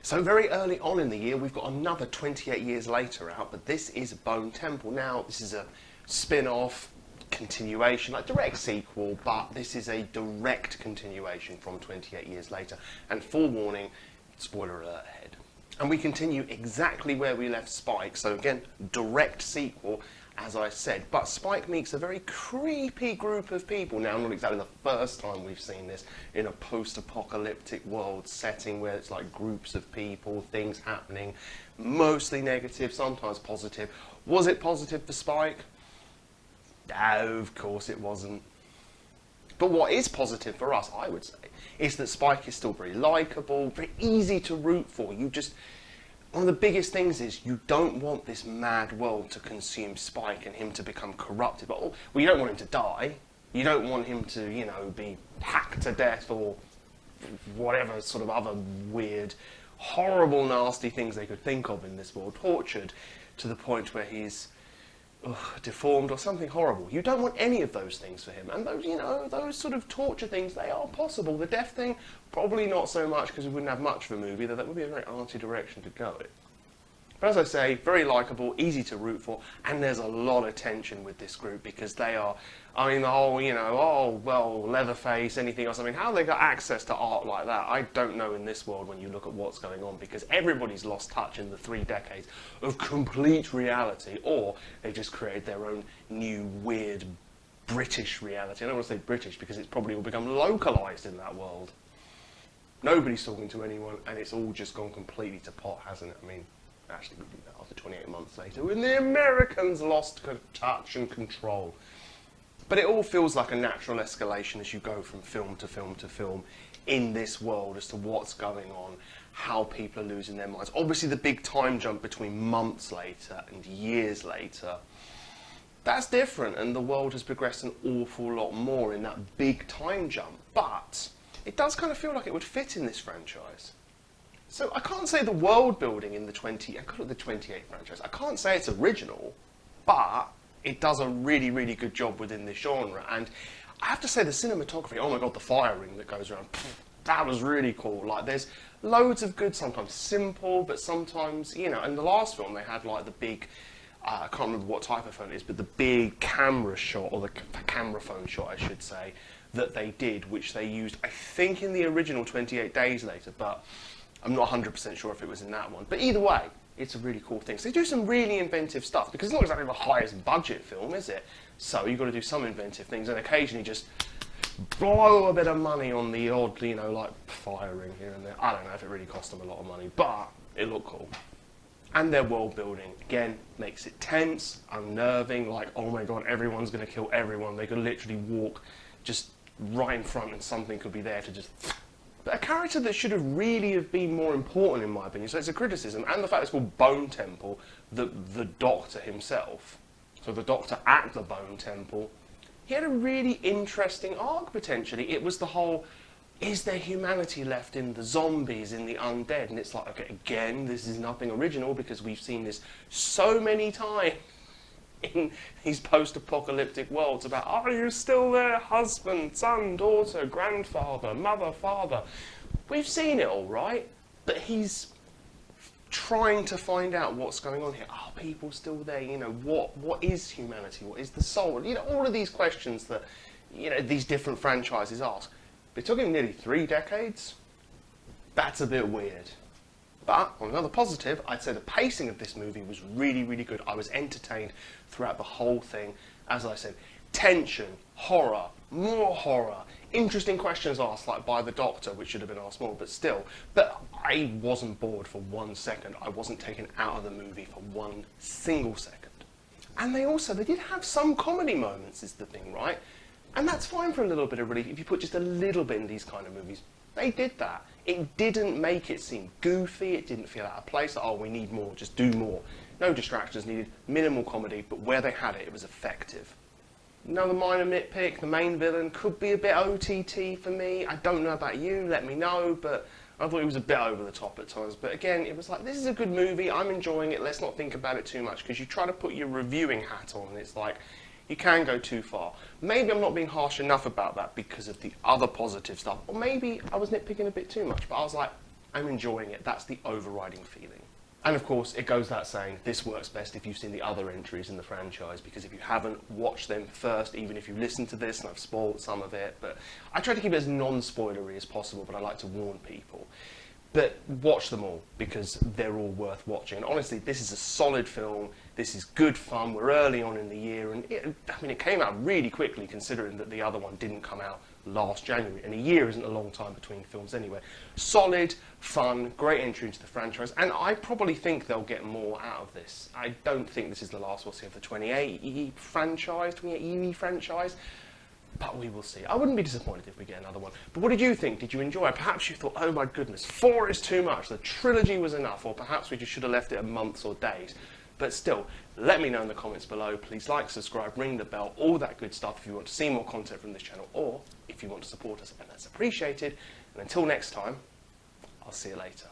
So very early on in the year, we've got another 28 years later out, but this is Bone Temple. Now, this is a spin-off, continuation, like direct sequel, but this is a direct continuation from 28 years later. And forewarning, spoiler alert ahead. And we continue exactly where we left Spike. So again, direct sequel, as I said. But Spike meets a very creepy group of people. Now, not exactly the first time we've seen this in a post-apocalyptic world setting where it's like groups of people, things happening, mostly negative, sometimes positive. Was it positive for Spike? No, of course it wasn't. But what is positive for us, I would say, is that Spike is still very likeable, very easy to root for. One of the biggest things is you don't want this mad world to consume Spike and him to become corrupted. Well, you don't want him to die. You don't want him to, be hacked to death or whatever sort of other weird, horrible, nasty things they could think of in this world, tortured to the point where he's deformed or something horrible. You don't want any of those things for him. And those, those sort of torture things, they are possible. The death thing, probably not so much because we wouldn't have much of a movie, though that would be a very arty direction to go in. But as I say, very likeable, easy to root for, and there's a lot of tension with this group because they are, the whole, Leatherface, anything else. How they got access to art like that, I don't know in this world when you look at what's going on, because everybody's lost touch in the 3 decades of complete reality, or they just created their own new, weird, British reality. I don't want to say British because it's probably all become localised in that world. Nobody's talking to anyone, and it's all just gone completely to pot, hasn't it? Actually, we do that after 28 months later, when the Americans lost touch and control. But it all feels like a natural escalation as you go from film to film to film in this world as to what's going on, how people are losing their minds. Obviously, the big time jump between months later and years later, that's different, and the world has progressed an awful lot more in that big time jump. But it does kind of feel like it would fit in this franchise. So I can't say the world building in the 28 franchise, I can't say it's original, but it does a really, really good job within this genre. And I have to say the cinematography, oh my god, the firing that goes around, that was really cool. Like, there's loads of good, sometimes simple, but sometimes, in the last film they had like the big, I can't remember what type of phone it is, but the big camera shot, or the camera phone shot I should say, that they did, which they used, I think, in the original 28 Days Later, but I'm not 100% sure if it was in that one. But either way, it's a really cool thing. So they do some really inventive stuff, because it's not exactly the highest budget film, is it? So you've got to do some inventive things, and occasionally just blow a bit of money on the odd, like firing here and there. I don't know if it really cost them a lot of money, but it looked cool. And their world building, again, makes it tense, unnerving, like, oh my god, everyone's going to kill everyone. They could literally walk just right in front and something could be there to just... But a character that should have really been more important, in my opinion, so it's a criticism, and the fact it's called Bone Temple, the Doctor himself, so the Doctor at the Bone Temple, he had a really interesting arc, potentially. It was the whole, is there humanity left in the zombies, in the undead? And it's like, okay, again, this is nothing original, because we've seen this so many times in these post-apocalyptic worlds about, are you still there, husband, son, daughter, grandfather, mother, father? We've seen it all, right? But he's trying to find out what's going on here. Are people still there? What is humanity? What is the soul? All of these questions that, these different franchises ask. But it took him nearly 3 decades. That's a bit weird. But, on another positive, I'd say the pacing of this movie was really, really good. I was entertained throughout the whole thing. As I said, tension, horror, more horror, interesting questions asked, like by the Doctor, which should have been asked more, but still. But I wasn't bored for 1 second. I wasn't taken out of the movie for 1 single second. And they did have some comedy moments, is the thing, right? And that's fine for a little bit of relief if you put just a little bit in these kind of movies. They did that. It didn't make it seem goofy, it didn't feel out of place, like, oh, we need more, just do more. No distractions needed, minimal comedy, but where they had it, it was effective. Another minor nitpick, the main villain could be a bit OTT for me. I don't know about you, let me know, but I thought it was a bit over the top at times. But again, it was like, this is a good movie, I'm enjoying it, let's not think about it too much, because you try to put your reviewing hat on, and it's like, you can go too far. Maybe I'm not being harsh enough about that because of the other positive stuff, or maybe I was nitpicking a bit too much, but I was like, I'm enjoying it. That's the overriding feeling. And of course, it goes without saying, this works best if you've seen the other entries in the franchise, because if you haven't, watched them first, even if you listen to this, and I've spoiled some of it, but I try to keep it as non-spoilery as possible, but I like to warn people. But watch them all, because they're all worth watching. And honestly, this is a solid film, this is good fun, we're early on in the year, and it came out really quickly, considering that the other one didn't come out last January, and a year isn't a long time between films anyway. Solid, fun, great entry into the franchise, and I probably think they'll get more out of this. I don't think this is the last we'll see of the 28 franchise, but we will see. I wouldn't be disappointed if we get another one. But what did you think? Did you enjoy it? Perhaps you thought, oh my goodness, 4 is too much, the trilogy was enough, or perhaps we just should have left it at months or days. But still, let me know in the comments below. Please like, subscribe, ring the bell, all that good stuff if you want to see more content from this channel, or if you want to support us, and that's appreciated. And until next time, I'll see you later.